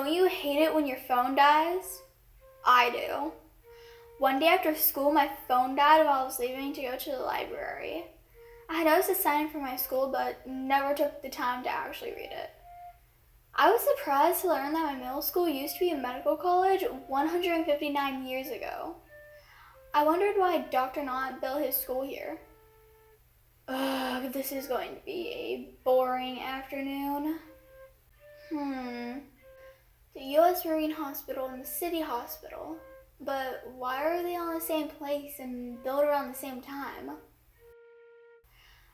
Don't you hate it when your phone dies? I do. One day after school, my phone died while I was leaving to go to the library. I had noticed a sign from my school, but never took the time to actually read it. I was surprised to learn that my middle school used to be a medical college 159 years ago. I wondered why Dr. Nott built his school here. Ugh, this is going to be a boring afternoon. The U.S. Marine Hospital and the City Hospital. But why are they on the same place and built around the same time?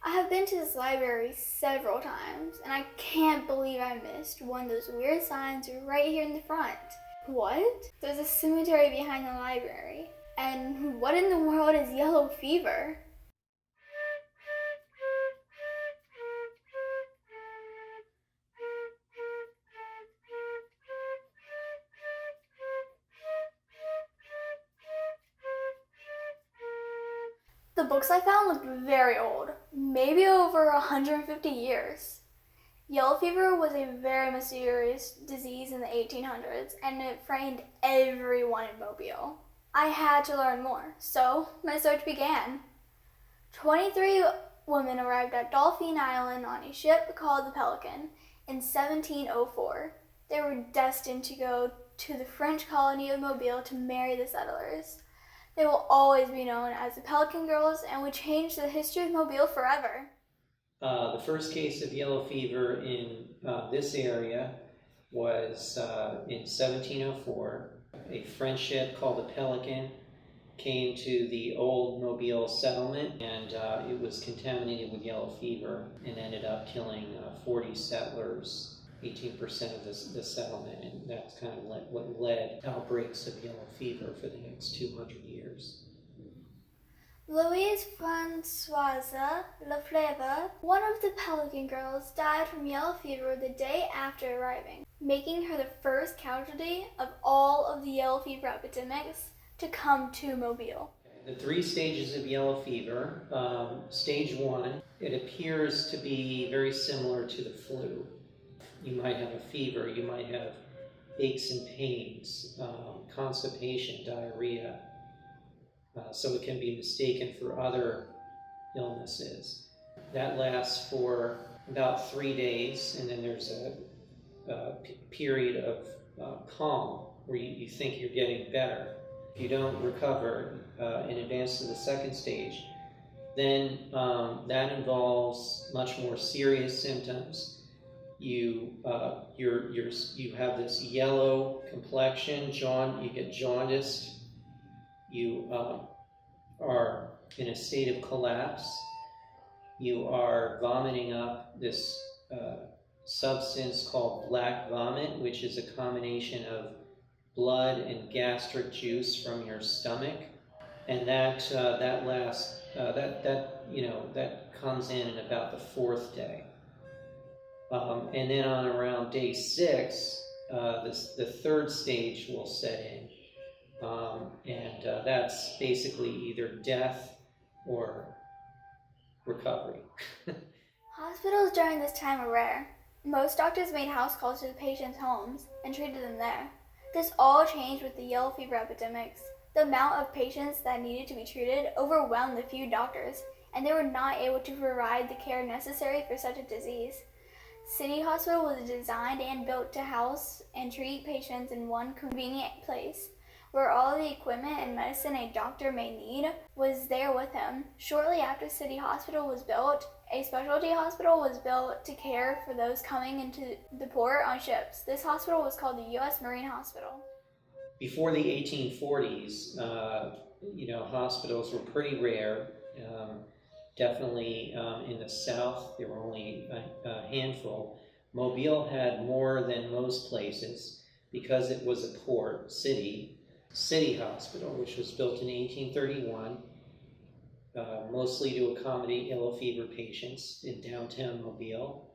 I have been to this library several times, and I can't believe I missed one of those weird signs right here in the front. What? There's a cemetery behind the library. And what in the world is yellow fever? The books I found looked very old, maybe over 150 years. Yellow fever was a very mysterious disease in the 1800s, and it frightened everyone in Mobile. I had to learn more, so my search began. 23 women arrived at Dauphine Island on a ship called the Pelican in 1704. They were destined to go to the French colony of Mobile to marry the settlers. They will always be known as the Pelican Girls and would change the history of Mobile forever. The first case of yellow fever in this area was in 1704. A French ship called the Pelican came to the old Mobile settlement, and it was contaminated with yellow fever and ended up killing 40 settlers, 18% of the settlement, and that's kind of what led outbreaks of yellow fever for the next 200 years. Louise Francoise Leflevre, one of the Pelican Girls, died from yellow fever the day after arriving, making her the first casualty of all of the yellow fever epidemics to come to Mobile. The 3 stages of yellow fever. Stage 1, it appears to be very similar to the flu. You might have a fever, you might have aches and pains, constipation, diarrhea. So it can be mistaken for other illnesses. That lasts for about 3 days, and then there's a period of calm where you think you're getting better. If you don't recover in advance to the second stage, then that involves much more serious symptoms. You have this yellow complexion, you get jaundiced. You are in a state of collapse. You are vomiting up this substance called black vomit, which is a combination of blood and gastric juice from your stomach, and that comes in about the 4th day, and then on around day 6, the 3rd stage will set in. That's basically either death or recovery. Hospitals during this time were rare. Most doctors made house calls to the patients' homes and treated them there. This all changed with the yellow fever epidemics. The amount of patients that needed to be treated overwhelmed the few doctors, and they were not able to provide the care necessary for such a disease. City Hospital was designed and built to house and treat patients in one convenient place, where all the equipment and medicine a doctor may need was there with him. Shortly after City Hospital was built, a specialty hospital was built to care for those coming into the port on ships. This hospital was called the U.S. Marine Hospital. Before the 1840s, hospitals were pretty rare. Definitely in the South, there were only a handful. Mobile had more than most places because it was a port city. City Hospital, which was built in 1831, mostly to accommodate yellow fever patients in downtown Mobile.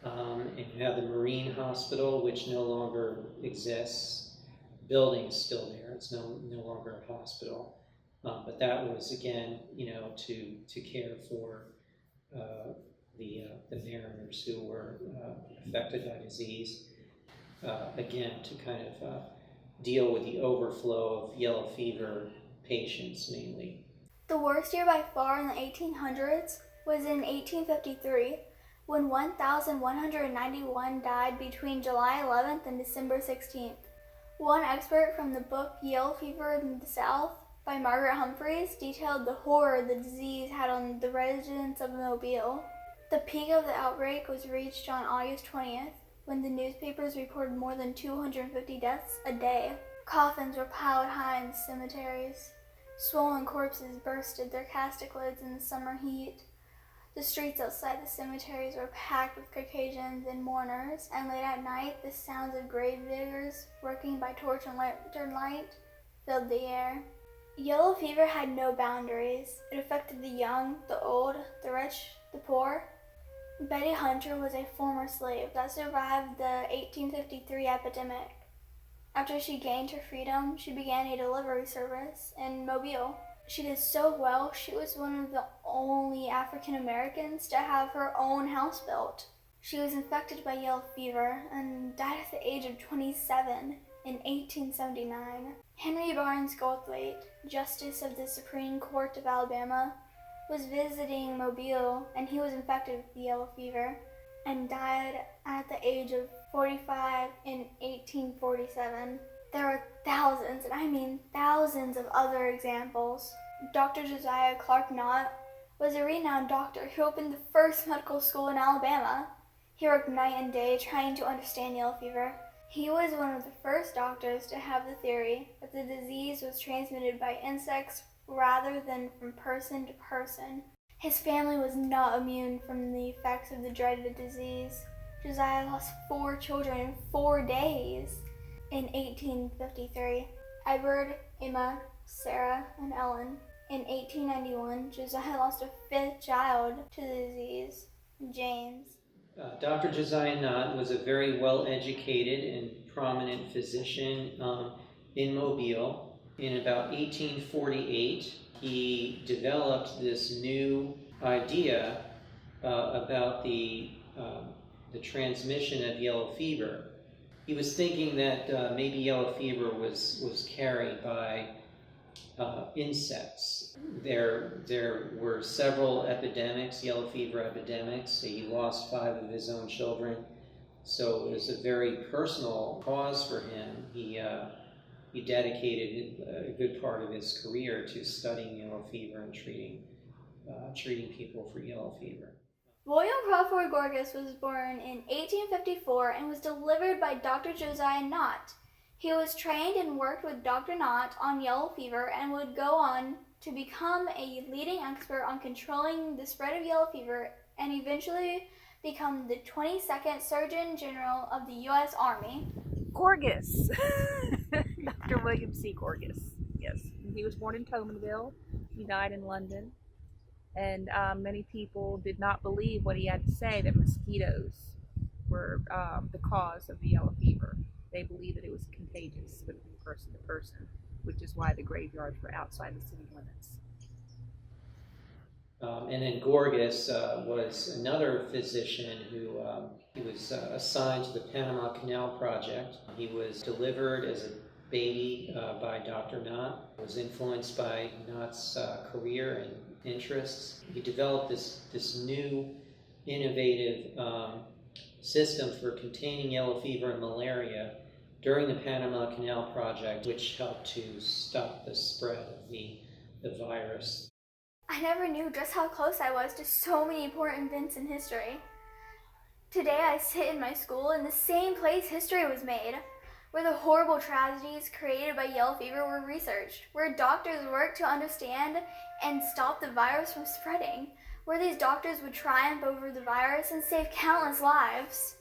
And you have the Marine Hospital, which no longer exists. The building is still there. It's no longer a hospital. But that was, again, to care for the mariners who were affected by disease. again, to kind of deal with the overflow of yellow fever patients mainly. The worst year by far in the 1800s was in 1853, when 1,191 died between July 11th and December 16th. One expert from the book Yellow Fever in the South by Margaret Humphreys detailed the horror the disease had on the residents of Mobile. The peak of the outbreak was reached on August 20th, when the newspapers reported more than 250 deaths a day. Coffins were piled high in cemeteries. Swollen corpses bursted their castic lids in the summer heat. The streets outside the cemeteries were packed with Caucasians and mourners, and late at night the sounds of grave diggers working by torch and lantern light filled the air. Yellow fever had no boundaries. It affected the young, the old, the rich, the poor. Betty Hunter was a former slave that survived the 1853 epidemic. After she gained her freedom, she began a delivery service in Mobile. She did so well, she was one of the only African Americans to have her own house built. She was infected by yellow fever and died at the age of 27 in 1879. Henry Barnes Goldthwait, Justice of the Supreme Court of Alabama, was visiting Mobile, and he was infected with yellow fever and died at the age of 45 in 1847. There are thousands, and I mean thousands, of other examples. Dr. Josiah Nott was a renowned doctor who opened the first medical school in Alabama. He worked night and day trying to understand yellow fever. He was one of the first doctors to have the theory that the disease was transmitted by insects rather than from person to person. His family was not immune from the effects of the dreaded disease. Josiah lost 4 children in 4 days. In 1853, Edward, Emma, Sarah, and Ellen. In 1891, Josiah lost a 5th child to the disease, James. Dr. Josiah Nott was a very well-educated and prominent physician in Mobile. In about 1848, he developed this new idea about the transmission of yellow fever. He was thinking that maybe yellow fever was carried by insects. There were several epidemics, yellow fever epidemics. He lost 5 of his own children, so it was a very personal cause for him. He dedicated a good part of his career to studying yellow fever and treating people for yellow fever. William Crawford Gorgas was born in 1854 and was delivered by Dr. Josiah Nott. He was trained and worked with Dr. Nott on yellow fever and would go on to become a leading expert on controlling the spread of yellow fever and eventually become the 22nd Surgeon General of the U.S. Army. Gorgas. Dr. William C. Gorgas. Yes. He was born in Tomanville. He died in London. And many people did not believe what he had to say, that mosquitoes were the cause of the yellow fever. They believed that it was contagious from person to person, which is why the graveyards were outside the city limits. And then Gorgas was another physician who he was assigned to the Panama Canal Project. He was delivered as a baby by Dr. Nott. Was influenced by Nott's career and interests. He developed this new innovative system for containing yellow fever and malaria during the Panama Canal Project, which helped to stop the spread of the virus. I never knew just how close I was to so many important events in history. Today I sit in my school in the same place history was made, where the horrible tragedies created by yellow fever were researched, where doctors worked to understand and stop the virus from spreading, where these doctors would triumph over the virus and save countless lives.